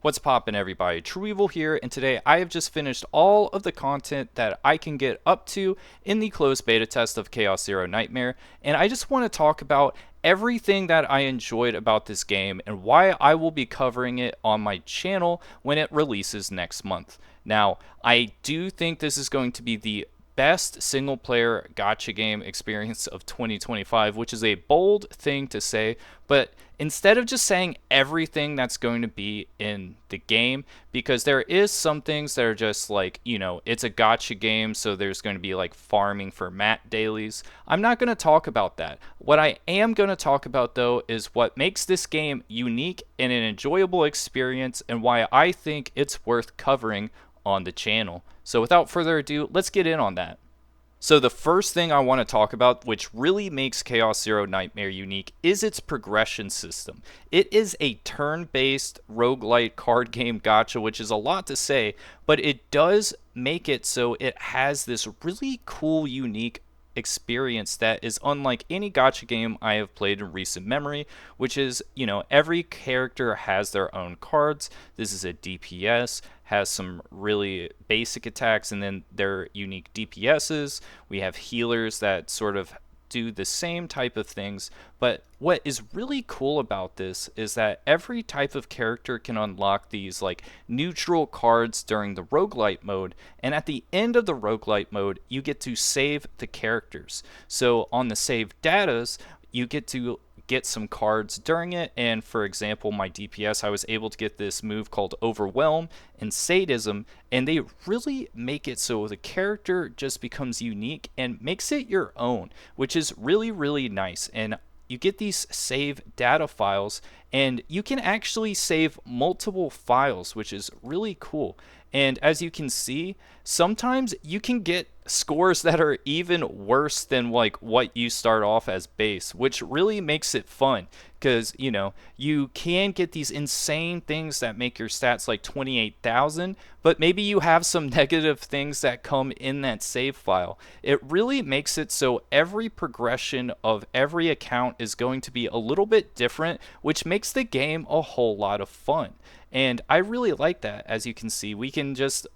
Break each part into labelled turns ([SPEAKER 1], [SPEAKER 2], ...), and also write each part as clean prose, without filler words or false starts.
[SPEAKER 1] What's poppin', everybody? True Evil here, and today I have just finished all of the content that I can get up to in the closed beta test of Chaos Zero Nightmare, and I just want to talk about everything that I enjoyed about this game and why I will be covering it on my channel when it releases next month. Now, I do think this is going to be the best single player gacha game experience of 2025, which is a bold thing to say, but instead of just saying everything that's going to be in the game, because there is some things that are just like, it's a gacha game, so there's going to be like farming for mat dailies. I'm not going to talk about that. What I am going to talk about though is what makes this game unique and an enjoyable experience, and why I think it's worth covering on the channel. So without further ado, let's get in on that. So the first thing I want to talk about, which really makes Chaos Zero Nightmare unique, is its progression system. It is a turn-based roguelite card game gacha, which is a lot to say, but it does make it so it has this really cool, unique experience that is unlike any gacha game I have played in recent memory, which is, every character has their own cards. This is a DPS, has some really basic attacks, and then their unique DPSs. We have healers that sort of do the same type of things, but what is really cool about this is that every type of character can unlock these like neutral cards during the roguelite mode, and at the end of the roguelite mode you get to save the characters. So on the save datas you get to get some cards during it, and for example my DPS, I was able to get this move called Overwhelm and Sadism, and they really make it so the character just becomes unique and makes it your own, which is really nice. And you get these save data files, and you can actually save multiple files, which is really cool. And as you can see, sometimes you can get scores that are even worse than like what you start off as base, which really makes it fun, because you can get these insane things that make your stats like 28,000, but maybe you have some negative things that come in that save file. It really makes it so every progression of every account is going to be a little bit different, which makes the game a whole lot of fun. And I really like that. As you can see, we can just,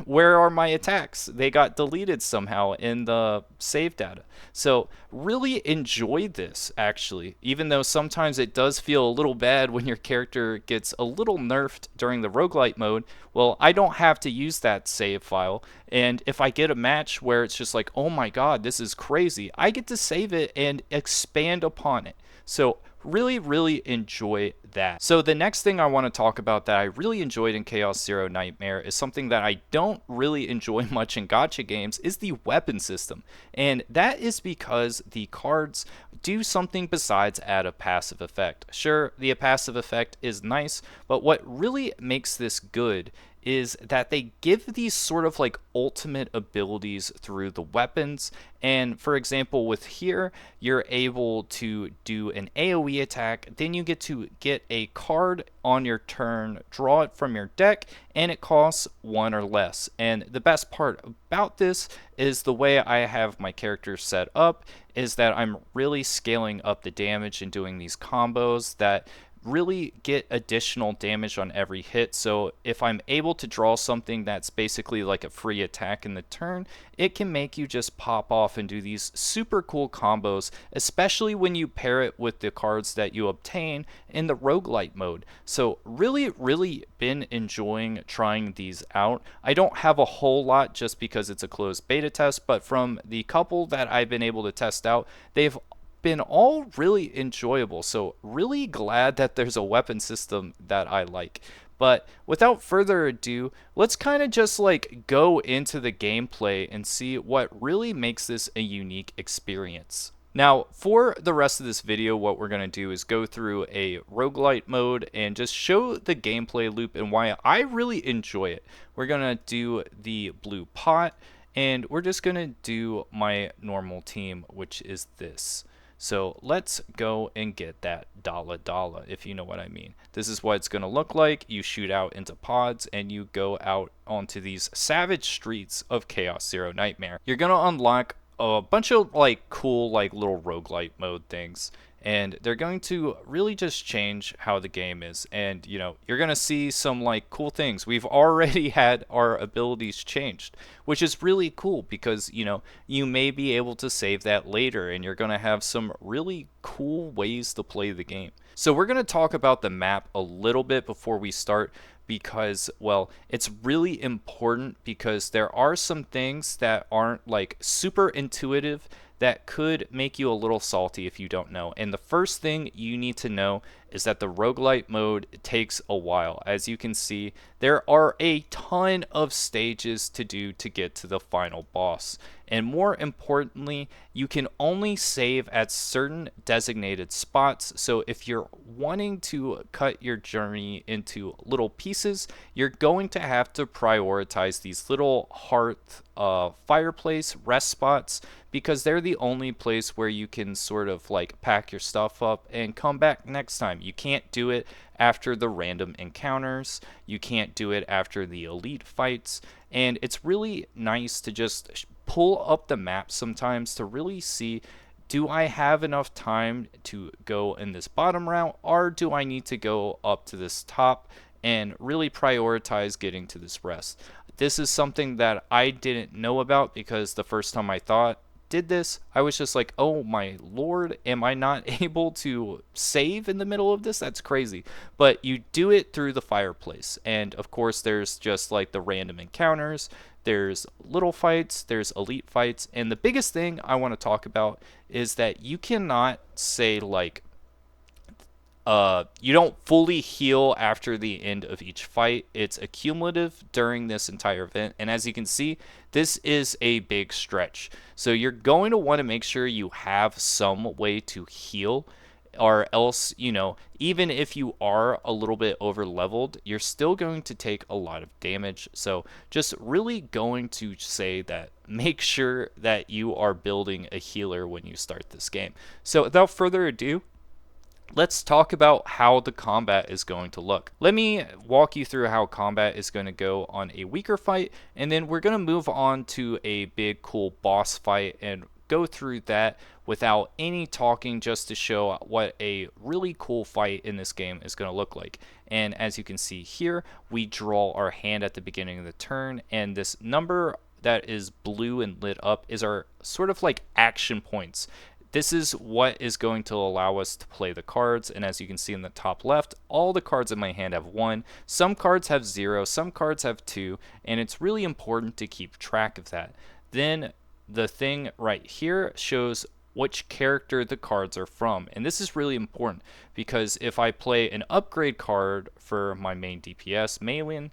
[SPEAKER 1] where are my attacks? They got deleted somehow in the save data. So really enjoyed this, actually, even though sometimes it does feel a little bad when your character gets a little nerfed during the roguelite mode. Well, I don't have to use that save file. And if I get a match where it's just like, oh my god, this is crazy, I get to save it and expand upon it. So really enjoy that. So the next thing I want to talk about that I really enjoyed in Chaos Zero Nightmare is something that I don't really enjoy much in gacha games, is the weapon system. And that is because the cards do something besides add a passive effect. Sure, the passive effect is nice, but what really makes this good is that they give these sort of like ultimate abilities through the weapons. And for example, with here, you're able to do an AoE attack, then you get to get a card on your turn, draw it from your deck, and it costs 1 or less. And the best part about this is the way I have my character set up is that I'm really scaling up the damage and doing these combos that really get additional damage on every hit. So if I'm able to draw something that's basically like a free attack in the turn, it can make you just pop off and do these super cool combos, especially when you pair it with the cards that you obtain in the roguelite mode. So really been enjoying trying these out. I don't have a whole lot just because it's a closed beta test, but from the couple that I've been able to test out, they've been all really enjoyable. So really glad that there's a weapon system that I like. But without further ado, let's kind of just like go into the gameplay and see what really makes this a unique experience. Now, for the rest of this video, what we're going to do is go through a roguelite mode and just show the gameplay loop and why I really enjoy it. We're going to do the blue pot, and we're just going to do my normal team, which is this. So let's go and get that Dala, if you know what I mean. This is what it's going to look like. You shoot out into pods and you go out onto these savage streets of Chaos Zero Nightmare. You're going to unlock a bunch of like cool like little roguelite mode things. and they're going to really just change how the game is. And you're going to see some like cool things. We've already had our abilities changed, which is really cool because you may be able to save that later, and you're going to have some really cool ways to play the game. So we're going to talk about the map a little bit before we start, because, well, it's really important because there are some things that aren't like super intuitive that could make you a little salty if you don't know. And the first thing you need to know is that the roguelite mode takes a while. As you can see, there are a ton of stages to do to get to the final boss. And more importantly, you can only save at certain designated spots. So if you're wanting to cut your journey into little pieces, you're going to have to prioritize these little hearth fireplace rest spots, because they're the only place where you can sort of like pack your stuff up and come back next time. You can't do it after the random encounters, you can't do it after the elite fights, and it's really nice to just pull up the map sometimes to really see, do I have enough time to go in this bottom route, or do I need to go up to this top and really prioritize getting to this rest? This is something that I didn't know about, because the first time I did this, I was just like, oh my lord, am I not able to save in the middle of this? That's crazy. But you do it through the fireplace, and of course there's just like the random encounters, there's little fights, there's elite fights, and the biggest thing I want to talk about is that you cannot say like you don't fully heal after the end of each fight. It's accumulative during this entire event, and as you can see, this is a big stretch. So you're going to want to make sure you have some way to heal, or else, even if you are a little bit over leveled, you're still going to take a lot of damage. So just really going to say that make sure that you are building a healer when you start this game. So without further ado, let's talk about how the combat is going to look. Let me walk you through how combat is going to go on a weaker fight, and then we're going to move on to a big cool boss fight and go through that without any talking, just to show what a really cool fight in this game is going to look like. And as you can see here, we draw our hand at the beginning of the turn, and this number that is blue and lit up is our sort of like action points. This is what is going to allow us to play the cards, and as you can see in the top left, all the cards in my hand have 1. Some cards have 0, some cards have 2, and it's really important to keep track of that. Then the thing right here shows which character the cards are from, and this is really important because if I play an upgrade card for my main DPS, Malin,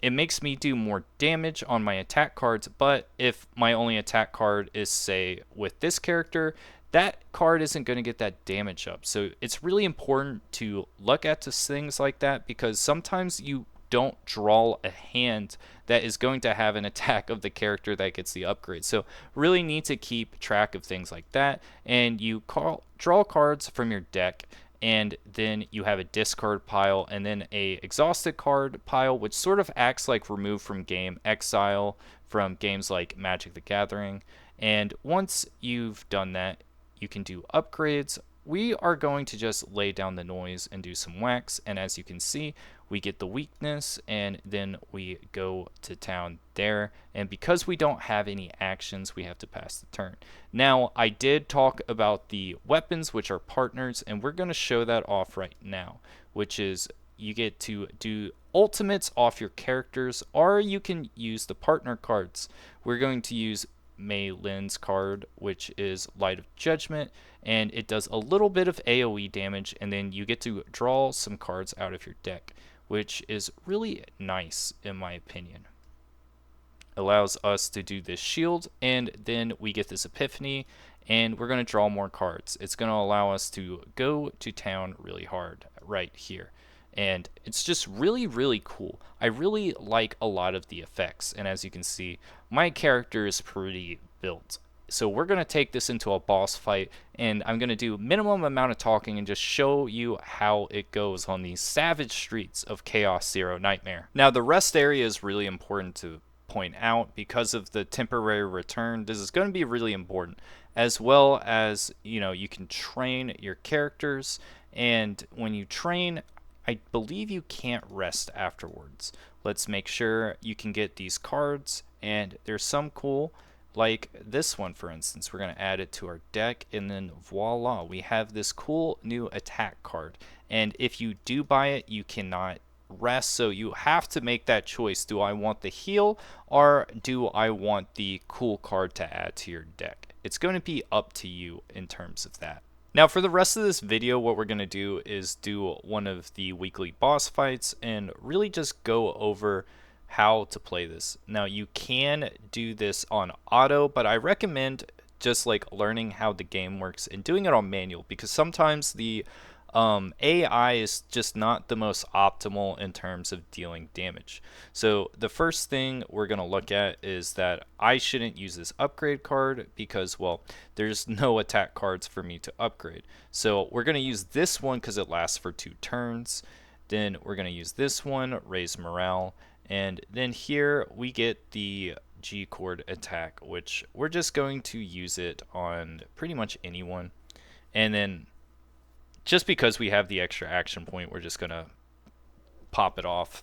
[SPEAKER 1] it makes me do more damage on my attack cards, but if my only attack card is, say, with this character, that card isn't going to get that damage up. So it's really important to look at things like that, because sometimes you don't draw a hand that is going to have an attack of the character that gets the upgrade. So really need to keep track of things like that, and you draw cards from your deck, and then you have a discard pile, and then a exhausted card pile, which sort of acts like remove from game, exile from games like Magic the Gathering. And once you've done that, you can do upgrades. We are going to just lay down the noise and do some wax, and as you can see, we get the weakness, and then we go to town there, and because we don't have any actions, we have to pass the turn. Now, I did talk about the weapons, which are partners, and we're going to show that off right now, which is you get to do ultimates off your characters, or you can use the partner cards. We're going to use Mei Lin's card, which is Light of Judgment, and it does a little bit of AoE damage, and then you get to draw some cards out of your deck, which is really nice in my opinion. Allows us to do this shield, and then we get this epiphany, and we're going to draw more cards. It's going to allow us to go to town really hard right here, and it's just really, really cool. I really like a lot of the effects, and as you can see, my character is pretty built. So we're going to take this into a boss fight, and I'm going to do minimum amount of talking and just show you how it goes on these savage streets of Chaos Zero Nightmare. Now, the rest area is really important to point out because of the temporary return. This is going to be really important. as well as, you can train your characters. And when you train, I believe you can't rest afterwards. Let's make sure you can get these cards, and there's some cool, like this one for instance. We're going to add it to our deck, and then voila, we have this cool new attack card. And if you do buy it, you cannot rest, so you have to make that choice. Do I want the heal, or do I want the cool card to add to your deck? It's going to be up to you in terms of that. Now for the rest of this video, what we're going to do is do one of the weekly boss fights and really just go over how to play this. Now you can do this on auto, but I recommend just like learning how the game works and doing it on manual, because sometimes the AI is just not the most optimal in terms of dealing damage. So the first thing we're going to look at is that I shouldn't use this upgrade card because, well, there's no attack cards for me to upgrade. So we're going to use this one because it lasts for 2 turns. Then we're going to use this one, raise morale. And then here we get the G chord attack, which we're just going to use it on pretty much anyone. And then just because we have the extra action point, we're just going to pop it off.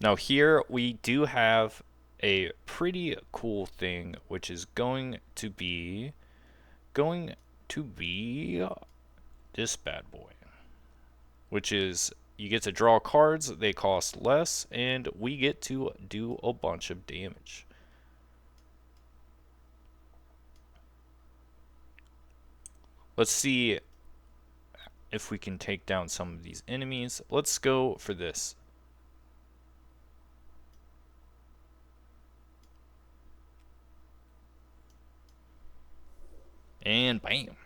[SPEAKER 1] Now here we do have a pretty cool thing, which is going to be this bad boy, which is you get to draw cards, they cost less, and we get to do a bunch of damage. Let's see if we can take down some of these enemies. Let's go for this. And bam.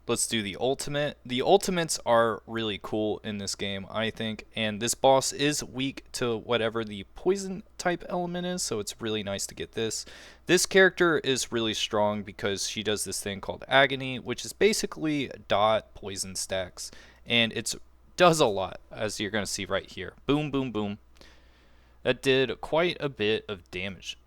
[SPEAKER 1] Let's do the ultimate. The ultimates are really cool in this game, I think, and this boss is weak to whatever the poison type element is, so it's really nice to get this. This character is really strong because she does this thing called agony, which is basically dot poison stacks, and it does a lot, as you're going to see right here. Boom, boom, boom. That did quite a bit of damage.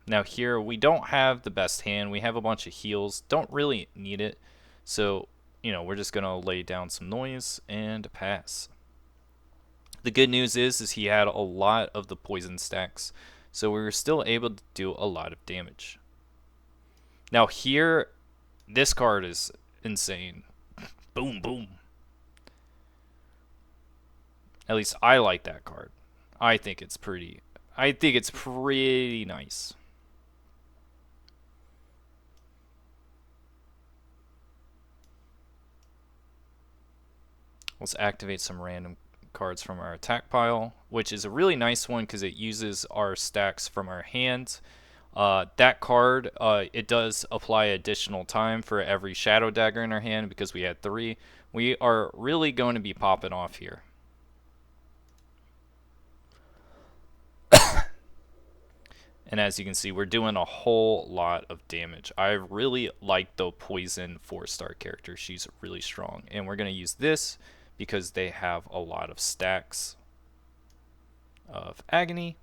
[SPEAKER 1] Now here we don't have the best hand. We have a bunch of heals. Don't really need it. So, we're just going to lay down some noise and pass. The good news is he had a lot of the poison stacks, so we were still able to do a lot of damage. Now here, this card is insane. Boom, boom. At least I like that card. I think it's pretty nice. Let's activate some random cards from our attack pile, which is a really nice one because it uses our stacks from our hands. That card, it does apply additional time for every shadow dagger in our hand because we had 3. We are really going to be popping off here. And as you can see, we're doing a whole lot of damage. I really like the poison 4-star character. She's really strong. And we're going to use this because they have a lot of stacks of agony.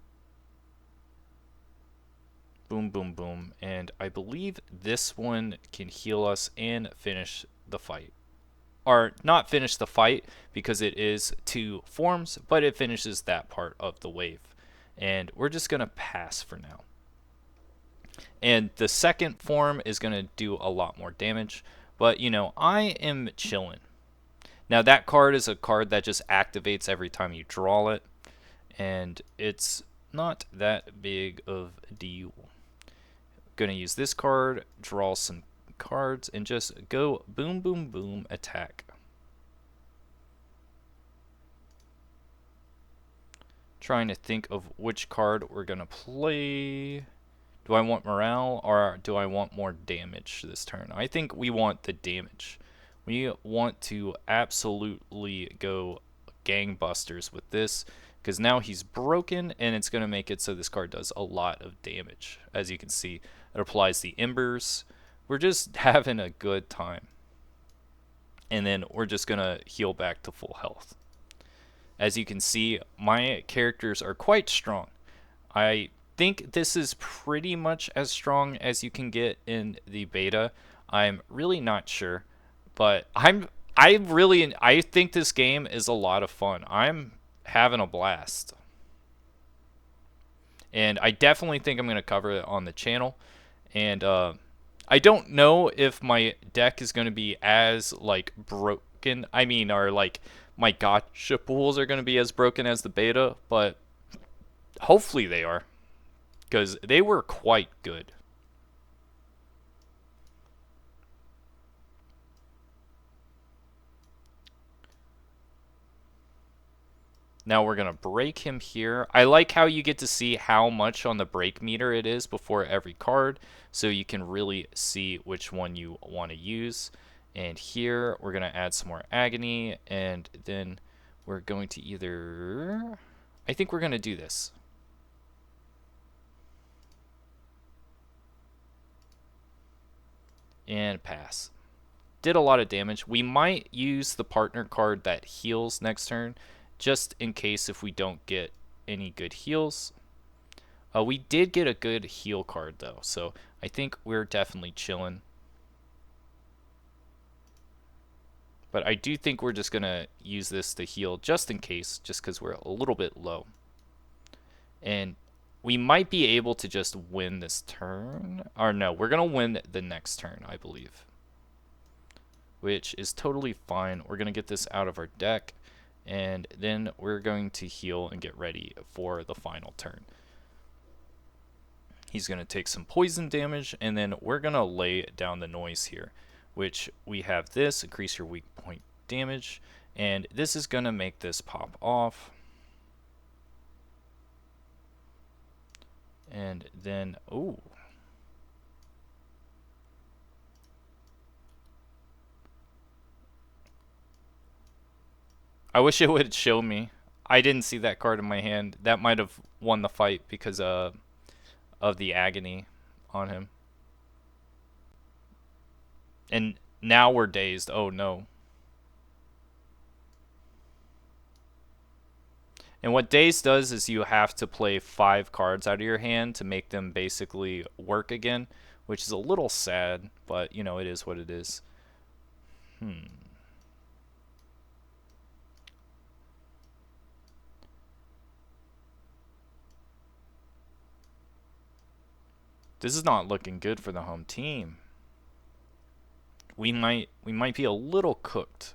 [SPEAKER 1] Boom, boom, boom. And I believe this one can heal us and finish the fight. Or not finish the fight because it is 2 forms, but it finishes that part of the wave. And we're just going to pass for now. And the second form is going to do a lot more damage. But, I am chilling. Now, that card is a card that just activates every time you draw it. And it's not that big of a deal. Going to use this card, draw some cards, and just go boom, boom, boom, attack. Trying to think of which card we're going to play. Do I want morale or do I want more damage this turn? I think we want the damage. We want to absolutely go gangbusters with this because now he's broken and it's going to make it so this card does a lot of damage. As you can see, It applies the embers. We're just having a good time. And then we're just going to heal back to full health. As you can see, my characters are quite strong. I think this is pretty much as strong as you can get in the beta. I'm really not sure, but I think this game is a lot of fun. I'm having a blast. And I definitely think I'm going to cover it on the channel. And I don't know if my deck is going to be as like broken. I mean, or like my gotcha pools are going to be as broken as the beta, but hopefully they are, because they were quite good. Now we're going to break him here. I like how you get to see how much on the break meter it is before every card, so you can really see which one you want to use. And here we're going to add some more agony, and then we're going to either... I think we're going to do this. And pass. Did a lot of damage. We might use the partner card that heals next turn, just in case if we don't get any good heals. We did get a good heal card though, so I think we're definitely chilling. But I do think we're just gonna use this to heal just in case, just because we're a little bit low. And we might be able to just win this turn. Or no, we're gonna win the next turn, I believe. Which is totally fine. We're gonna get this out of our deck, and then we're going to heal and get ready for the final turn. He's going to take some poison damage, and then we're going to lay down the noise here, which we have this, increase your weak point damage, and this is going to make this pop off. And then, ooh. I wish it would show me. I didn't see that card in my hand. That might have won the fight because of the agony on him. And now we're dazed. Oh no. And what Daze does is you have to play 5 cards out of your hand to make them basically work again, which is a little sad, but you know, it is what it is. This is not looking good for the home team. We might be a little cooked.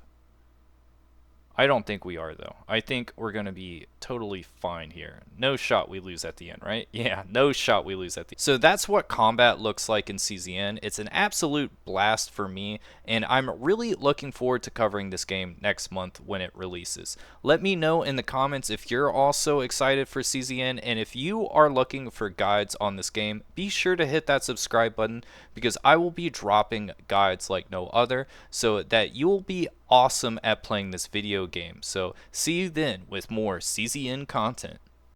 [SPEAKER 1] I don't think we are, though. I think we're going to be totally fine here. No shot we lose at the end, right? Yeah, no shot we lose at the end. So that's what combat looks like in CZN. It's an absolute blast for me, and I'm really looking forward to covering this game next month when it releases. Let me know in the comments if you're also excited for CZN, and if you are looking for guides on this game, be sure to hit that subscribe button, because I will be dropping guides like no other, so that you'll be awesome at playing this video game. So see you then with more CZN content.